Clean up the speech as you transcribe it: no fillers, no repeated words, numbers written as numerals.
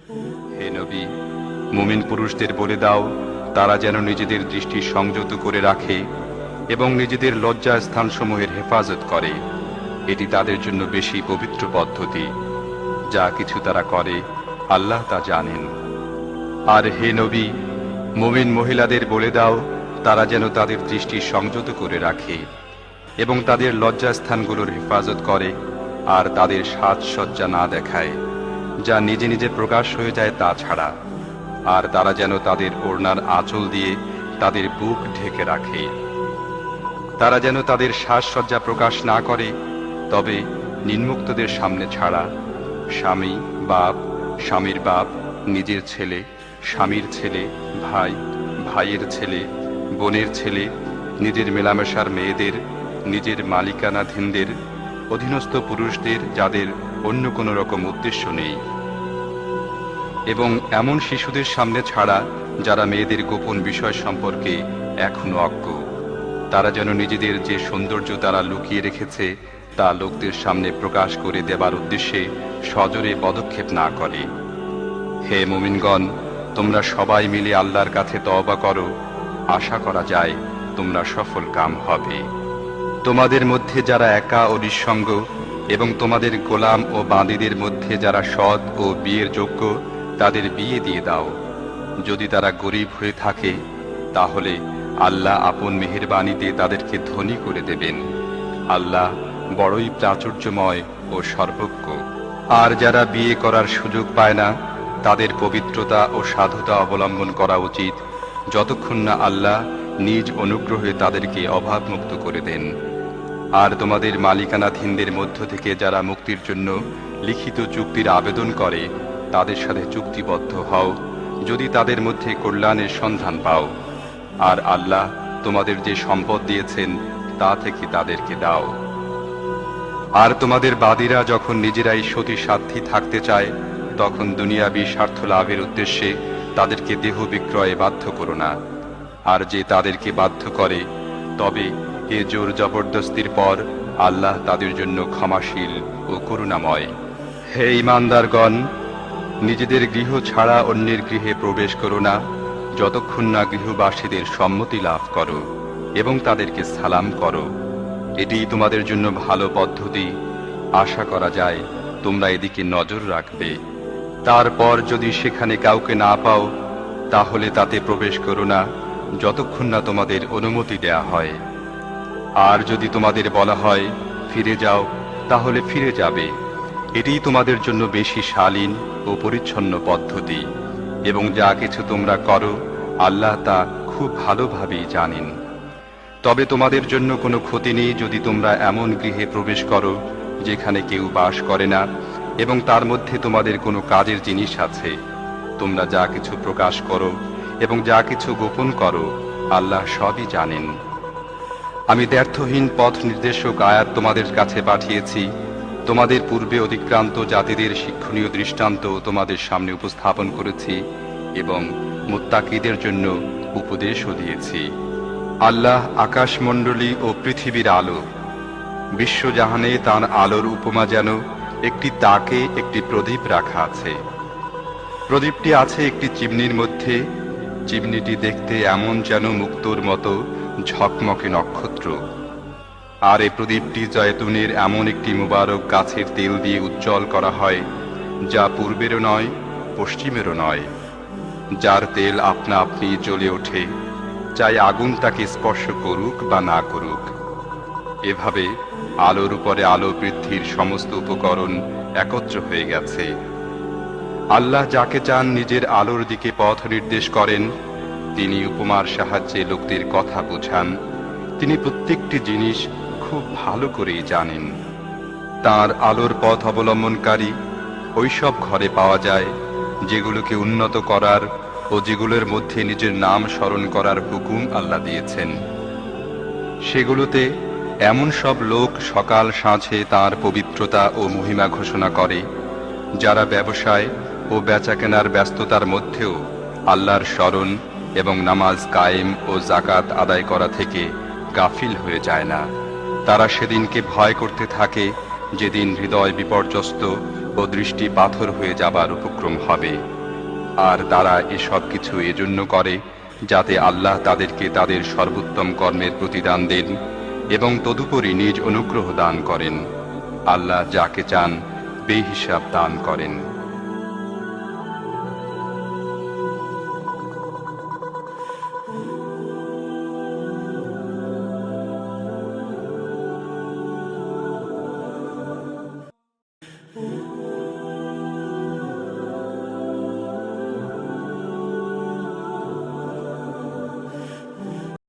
হে নবী, মুমিন পুরুষদের বলে দাও তারা যেন নিজেদের দৃষ্টি সংযত করে রাখে এবং নিজেদের লজ্জা স্থানসমূহের হেফাজত করে। এটি তাদের জন্য বেশি পবিত্র পদ্ধতি। যা কিছু তারা করে আল্লাহ তা জানেন। আর হে নবী, মুমিন মহিলাদের বলে দাও তারা যেন তাদের দৃষ্টি সংযত করে রাখে এবং তাদের লজ্জাস্থানগুলোর হেফাজত করে আর তাদের সাজসজ্জা না দেখায় যা নিজে নিজে প্রকাশ হয়ে যায় তা ছাড়া। আর তারা যেন তাদের ওড়নার আঁচল দিয়ে তাদের বুক ঢেকে রাখে। তারা যেন তাদের সাজসজ্জা প্রকাশ না করে, তবে নিম্মুক্তদের সামনে ছাড়া। স্বামী, বাপ, স্বামীর বাপ, নিজের ছেলে, স্বামীর ছেলে, ভাই, ভাইয়ের ছেলে, বোনের ছেলে, নিজের মেলামেশার মেয়েদের, নিজের মালিকানাধীনদের, অধীনস্থ পুরুষদের যাদের অন্য কোনো রকম উদ্দেশ্য নেই, এবং এমন শিশুদের সামনে ছাড়া যারা মেয়েদের গোপন বিষয় সম্পর্কে এখনো অজ্ঞ। তারা যেন নিজেদের যে সৌন্দর্য তারা লুকিয়ে রেখেছে তা লোকদের সামনে প্রকাশ করে দেবার উদ্দেশ্যে সজোরে পদক্ষেপ না করে। হে মুমিনগণ, তোমরা সবাই মিলে আল্লাহর কাছে তওবা করো, আশা করা যায় তোমরা সফল কাম হবে। তোমাদের মধ্যে যারা একা ও নিঃসঙ্গ এবং তোমাদের গোলাম ও বাঁদীদের মধ্যে যারা সৎ ও বিয়ের যোগ্য তাদের বিয়ে দিয়ে দাও। যদি তারা গরিব হয়ে থাকে তাহলে আল্লাহ আপন মেহেরবানিতে তাদেরকে ধনী করে দেবেন। আল্লাহ বড়ই প্রাচুর্যময় ও সর্বজ্ঞ। আর যারা বিয়ে করার সুযোগ পায় না তাদের পবিত্রতা ও সাধুতা অবলম্বন করা উচিত যতক্ষণ না আল্লাহ নিজ অনুগ্রহে তাদেরকে অভাবমুক্ত করে দেন। আর তোমাদের মালিকানাধীনদের মধ্য থেকে যারা মুক্তির জন্য লিখিত চুক্তির আবেদন করে তাদের সাথে চুক্তিবদ্ধ হও, যদি তাদের মধ্যে কল্যাণের সন্ধান পাও। আর আল্লাহ তোমাদের যে সম্পদ দিয়েছেন তা থেকে তাদেরকে দাও। আর তোমাদের বাদীরা যখন নিজেরাই সতী সাধ্যী থাকতে চায় তখন দুনিয়াবী স্বার্থ লাভের উদ্দেশ্যে তাদেরকে দেহ বিক্রয়ে বাধ্য করো না। আর যে তাদেরকে বাধ্য করে তবে এ জোর জবরদস্তির পর আল্লাহ তাদের জন্য ক্ষমাশীল ও করুণাময়। হে ঈমানদারগণ, নিজেদের গৃহ ছাড়া অন্যের গৃহে প্রবেশ করো না যতক্ষণ না গৃহবাসীদের সম্মতি লাভ করো এবং তাদেরকে সালাম করো। এটি তোমাদের জন্য ভালো পদ্ধতি। আশা করা যায় তোমরা এদিকে নজর রাখবে। তারপর যদি সেখানে কাউকে না পাও তাহলে তাতে প্রবেশ করো না যতক্ষণ না তোমাদের অনুমতি দেয়া হয়। আর যদি তোমাদের বলা হয় ফিরে যাও তাহলে ফিরে যাবে। এটি তোমাদের জন্য বেশি শালীন ও পরিচ্ছন্ন পদ্ধতি, এবং যা কিছু তোমরা করো আল্লাহ তা খুব ভালোভাবেই জানেন। তবে তোমাদের জন্য কোনো ক্ষতি নেই যদি তোমরা এমন গৃহে প্রবেশ করো যেখানে কেউ বাস করে না এবং তার মধ্যে তোমাদের কোনো কাজের জিনিস আছে। তোমরা যা কিছু প্রকাশ করো এবং যা কিছু গোপন করো আল্লাহ সবই জানেন। আমি দ্ব্যর্থহীন পথ নির্দেশক আয়াত তোমাদের কাছে পাঠিয়েছি। তোমাদের পূর্বে অতিক্রান্ত জাতিদের শিক্ষণীয় দৃষ্টান্ত তোমাদের সামনে উপস্থাপন করেছি এবং মুত্তাকিদের জন্য উপদেশও দিয়েছি। আল্লাহ আকাশমণ্ডলী ও পৃথিবীর আলো। বিশ্বজাহানে তার আলোর উপমা যেন একটি তাকে একটি প্রদীপ রাখা আছে। প্রদীপটি আছে একটি চিমনির মধ্যে। চিমনিটি দেখতে এমন যেন মুক্তোর মতো ঝকমকে নক্ষত্র। আর এই প্রদীপটি জয়তুনের এমন একটি মুবারক গাছের তেল দিয়ে উজ্জ্বল করা হয় যা পূর্বেরও নয় পশ্চিমেরও নয়, যার তেল আপনা আপনি জ্বলে ওঠে, চাই আগুন তাকে স্পর্শ করুক বা না করুক। এভাবে আলোর উপরে আলো বৃদ্ধির সমস্ত উপকরণ একত্র হয়ে গেছে। আল্লাহ যাকে চান নিজের আলোর দিকে পথ নির্দেশ করেন। তিনি উপমার সাহায্যে লোকদের কথা বোঝান। তিনি প্রত্যেকটি জিনিস খুব ভালো করেই জানেন। তার আলোর পথ অবলম্বনকারী ওইসব ঘরে পাওয়া যায় যেগুলোকে উন্নত করার ও যেগুলোর মধ্যে নিজের নাম স্মরণ করার হুকুম আল্লাহ দিয়েছেন। সেগুলোতে এমন সব লোক সকাল সাঁঝে তাঁর পবিত্রতা ও মহিমা ঘোষণা করে যারা ব্যবসায় ও বেচাকেনার ব্যস্ততার মধ্যেও আল্লাহর স্মরণ এবং নামাজ কায়েম ও জাকাত আদায় করা থেকে গাফিল হয়ে যায় না। তারা সেদিনকে ভয় করতে থাকে যেদিন হৃদয় বিপর্যস্ত ও দৃষ্টি পাথর হয়ে যাবার উপক্রম হবে। আর তারা এসব কিছু এজন্য করে যাতে আল্লাহ তাদেরকে তাদের সর্বোত্তম কর্মের প্রতিদান দেন এবং তদুপরি নিজ অনুগ্রহ দান করেন। আল্লাহ যাকে চান বেহিসাব দান করেন।